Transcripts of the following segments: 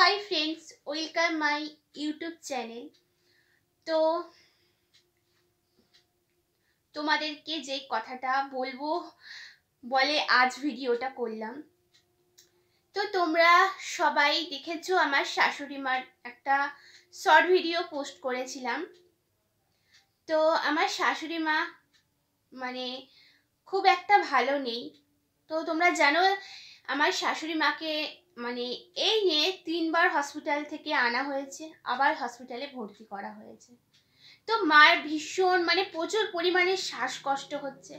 Hi friends, welcome my YouTube channel. তো তোমাদেরকে যে কথাটা বলবো বলে আজ ভিডিওটা করলাম। তো তোমরা সবাই দেখেছো আমার শাশুড়ি মার একটা শর্ট ভিডিও পোস্ট করেছিলাম। তো আমার শাশুড়ি মা মানে খুব একটা ভালো নেই। তো তোমরা জানো আমার শাশুড়ি মাকে এই নিয়ে 3বার হসপিটাল থেকে আনা হয়েছে, আবার হসপিটালে ভর্তি করা হয়েছে। তো মার ভীষণ প্রচুর পরিমাণে শ্বাসকষ্ট হচ্ছে।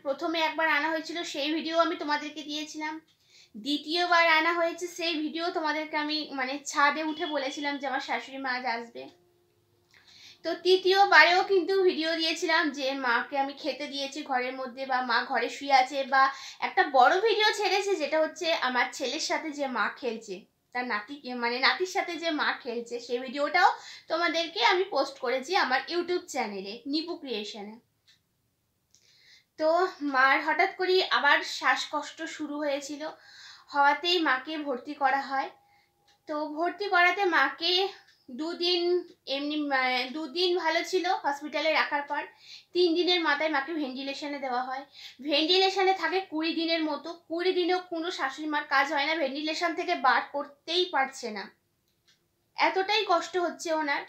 প্রথমে একবার আনা হয়েছিল, সেই ভিডিও আমি তোমাদেরকে দিয়েছিলাম। দ্বিতীয়বার আনা হয়েছে, সেই ভিডিও তোমাদেরকে আমি ছাদে উঠে বলেছিলাম যে আমার শাশুড়ি মা আজ আসবে। তো তৃতীয়বারেও কিন্তু ভিডিও দিয়েছিলাম যে মাকে আমি খেতে দিয়েছি ঘরের মধ্যে, বা মা ঘরে শুয়ে আছে, বা একটা বড় ভিডিও ছেড়েছে যেটা হচ্ছে আমার ছেলের সাথে যে মা খেলছে, তার নাতির সাথে যে মা খেলছে, সেই ভিডিওটাও তোমাদেরকে আমি পোস্ট করেছি আমার ইউটিউব চ্যানেলে নিপু ক্রিয়েশনে। তো মার হঠাৎ করে আবার শ্বাসকষ্ট শুরু হয়েছিল, হওয়াতেই মাকে ভর্তি করা হয়। তো ভর্তি করাতে মাকে দুদিন ভালো ছিল হসপিটালে রাখার পর 3 দিনের মাথায় মাকে ভেন্টিলেশনে দেওয়া হয়। ভেন্টিলেশনে থাকে 20 দিনের মতো। 20 দিনেও কোনো শাশুড়ি মার কাজ হয় না, ভেন্টিলেশন থেকে বার করতেই পারছে না, এতটাই কষ্ট হচ্ছে ওনার।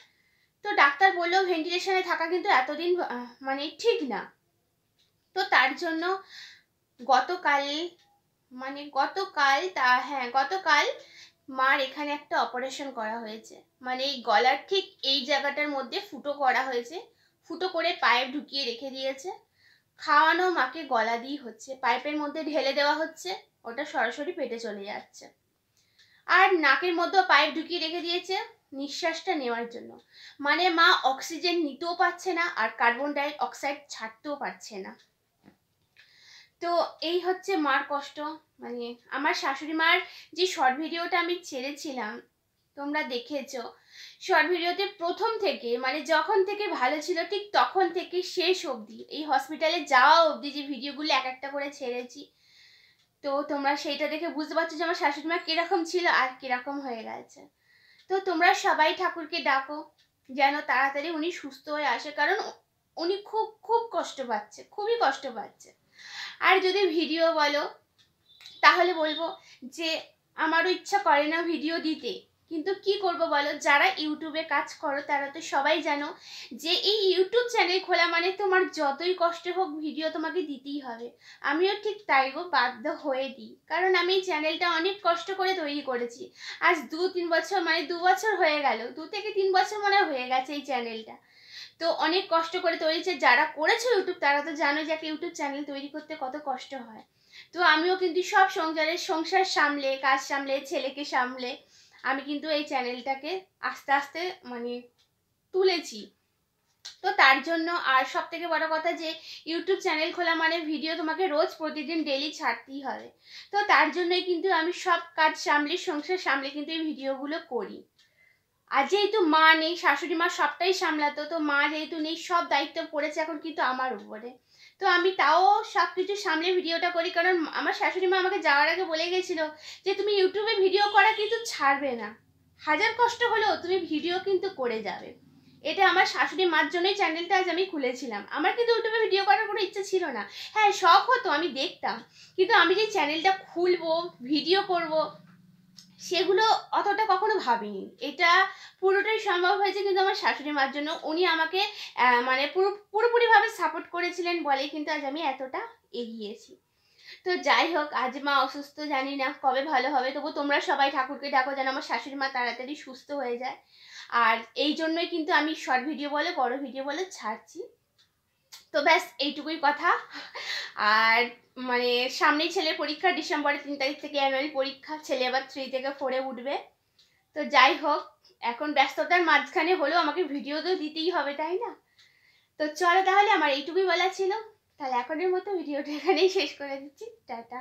তো ডাক্তার বললো ভেন্টিলেশনে থাকা কিন্তু এতদিন ঠিক না। তো তার জন্য গতকাল মার এখানে একটা অপারেশন করা হয়েছে। এই গলার ঠিক এই জায়গাটার মধ্যে ফুটো করা হয়েছে, ফুটো করে পাইপ ঢুকিয়ে রেখে দিয়েছে। খাওয়ানো মাকে গলা দিয়ে হচ্ছে, পাইপের মধ্যে ঢেলে দেওয়া হচ্ছে, ওটা সরাসরি পেটে চলে যাচ্ছে। আর নাকের মধ্যে পাইপ ঢুকিয়ে রেখে দিয়েছে নিঃশ্বাসটা নেওয়ার জন্য। মা অক্সিজেন নিতেও পারছে না, আর কার্বন ডাই অক্সাইড ছাড়তেও পারছে না। তো এই হচ্ছে মার কষ্ট। আমার শাশুড়ি মার যে শর্ট ভিডিওটা আমি ছেড়েছিলাম তোমরা দেখেছো, শর্ট ভিডিওতে প্রথম থেকে যখন থেকে ভালো ছিল ঠিক তখন থেকে শেষ অবধি, এই হসপিটালে যাওয়া অবধি যে ভিডিওগুলো এক একটা করে ছেড়েছি, তো তোমরা সেইটা দেখে বুঝতে পারছো যে আমার শাশুড়ি মা কিরকম ছিল আর কিরকম হয়ে গেছে। তো তোমরা সবাই ঠাকুরকে ডাকো যেন তাড়াতাড়ি উনি সুস্থ হয়ে আসে, কারণ উনি খুব খুব কষ্ট পাচ্ছে, খুবই কষ্ট পাচ্ছে। আর যদি ভিডিও বলো তাহলে বলবো যে আমারও ইচ্ছা করে না ভিডিও দিতে, কিন্তু কি করব বলো, যারা ইউটিউবে কাজ করো তারা তো সবাই জানো যে এই ইউটিউব চ্যানেল খোলা তোমার যতই কষ্ট হোক ভিডিও তোমাকে দিতেই হবে। আমিও ঠিক তাই গো, বাধ্য হয়ে দিই, কারণ আমি এই চ্যানেলটা অনেক কষ্ট করে তৈরি করেছি। আজ 2-3 বছর 2 বছর হয়ে গেল, 2 থেকে 3 বছর হয়ে গেছে এই চ্যানেলটা। তো অনেক কষ্ট করে তৈরি, যারা করেছো ইউটিউব তারা তো জানো যে একটা ইউটিউব চ্যানেল তৈরি করতে কত কষ্ট হয়। তো আমিও কিন্তু সব সংসার সামলে, কাজ সামলে, ছেলেকে সামলে আমি কিন্তু এই চ্যানেলটাকে আস্তে আস্তে তুলেছি। তো তার জন্য আর সব থেকে বড় কথা যে ইউটিউব চ্যানেল খোলা ভিডিও তোমাকে রোজ প্রতিদিন ডেইলি ছাড়তেই হবে। তো তার জন্যই কিন্তু আমি সব কাজ সামলে, সংসার সামলে কিন্তু এই ভিডিওগুলো করি। আর যেহেতু মা নেই, শাশুড়ি মা সবটাই সামলাতো, তো মা যেহেতু নেই সব দায়িত্ব পড়েছে এখন কিন্তু আমার উপরে। তো আমি তাও সব কিছু সামলে ভিডিওটা করি, কারণ আমার শাশুড়ি মা আমাকে যাওয়ার আগে বলে গেছিল যে তুমি ইউটিউবে ভিডিও করা কিন্তু ছাড়বে না, হাজার কষ্ট হলেও তুমি ভিডিও কিন্তু করে যাবে। এটা আমার শাশুড়ি মার জন্যই চ্যানেলটা আজ আমি খুলেছিলাম। আমার কিন্তু ইউটিউবে ভিডিও করার কোনো ইচ্ছা ছিল না। হ্যাঁ, শখ হতো, আমি দেখতাম, কিন্তু আমি যে চ্যানেলটা খুলবো, ভিডিও করব, সেগুলো অতটা কখনো ভাবিনি। এটা পুরোটাই সম্ভব হয়েছে কিন্তু আমার শাশুড়ি মার জন্য। উনি আমাকে পুরোপুরিভাবে সাপোর্ট করেছিলেন বলেই কিন্তু আজ আমি এতটা এগিয়েছি। তো যাই হোক, আজ মা অসুস্থ, জানি না কবে ভালো হবে, তবু তোমরা সবাই ঠাকুরকে ডাকো যেন আমার শাশুড়ি মা তাড়াতাড়ি সুস্থ হয়ে যায়। আর এই জন্যই কিন্তু আমি শর্ট ভিডিও বলে বড় ভিডিও বলে ছাড়ছি। তো ব্যাস এইটুকুই কথা। আর সামনেই ছেলের পরীক্ষা, ডিসেম্বরের 3 তারিখ থেকে অ্যানুয়াল পরীক্ষা, ছেলে আবার 3 থেকে 4-এ উঠবে। তো যাই হোক, এখন ব্যস্ততার মাঝখানে হলেও আমাকে ভিডিও তো দিতেই হবে, তাই না? তো চলো তাহলে, আমার এইটুকুই বলা ছিল। তাহলে এখনের মতো ভিডিওটা এখানেই শেষ করে দিচ্ছি। টাটা।